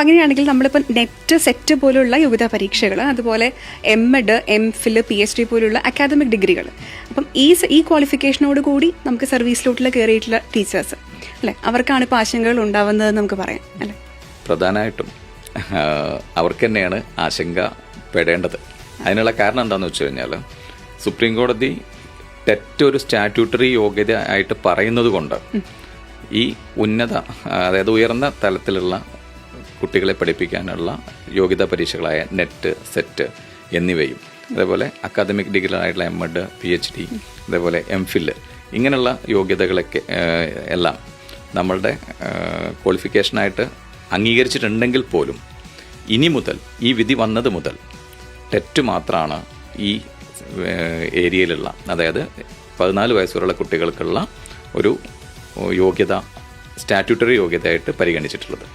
അങ്ങനെയാണെങ്കിൽ നമ്മളിപ്പോൾ net set പോലുള്ള യോഗ്യതാ പരീക്ഷകൾ, അതുപോലെ MEd, MPhil, PhD പോലുള്ള അക്കാദമിക് ഡിഗ്രികൾ, അപ്പം ഈ ക്വാളിഫിക്കേഷനോട് കൂടി നമുക്ക് സർവീസിലോട്ടുള്ള കയറിയിട്ടുള്ള ടീച്ചേഴ്സ് അല്ലേ, അവർക്കാണ് ഇപ്പോൾ ആശങ്കകൾ ഉണ്ടാവുന്നത് നമുക്ക് പറയാം അല്ലേ? പ്രധാനമായിട്ടും അവർക്ക് തന്നെയാണ് ആശങ്കപ്പെടേണ്ടത്. അതിനുള്ള കാരണം എന്താണെന്ന് വെച്ച് കഴിഞ്ഞാൽ, സുപ്രീം കോടതി ടെറ്റ് ഒരു സ്റ്റാറ്റ്യൂട്ടറി യോഗ്യത ആയിട്ട് പറയുന്നത് കൊണ്ട് ഈ അതായത് ഉയർന്ന തലത്തിലുള്ള കുട്ടികളെ പഠിപ്പിക്കാനുള്ള യോഗ്യതാ പരീക്ഷകളായ നെറ്റ്, സെറ്റ് എന്നിവയും, അതേപോലെ അക്കാദമിക് ഡിഗ്രികളായിട്ടുള്ള MEd, PhD, അതേപോലെ MPhil ഇങ്ങനെയുള്ള യോഗ്യതകളൊക്കെ എല്ലാം നമ്മളുടെ ക്വാളിഫിക്കേഷനായിട്ട് അംഗീകരിച്ചിട്ടുണ്ടെങ്കിൽ പോലും ഇനി മുതൽ, ഈ വിധി വന്നത് മുതൽ ടെറ്റ് മാത്രമാണ് ഈ ഏരിയയിലുള്ള, അതായത് 14 വയസ്സുവരെയുള്ള കുട്ടികൾക്കുള്ള ഒരു യോഗ്യത, സ്റ്റാറ്റ്യൂട്ടറി യോഗ്യതയായിട്ട് പരിഗണിച്ചിട്ടുള്ളത്.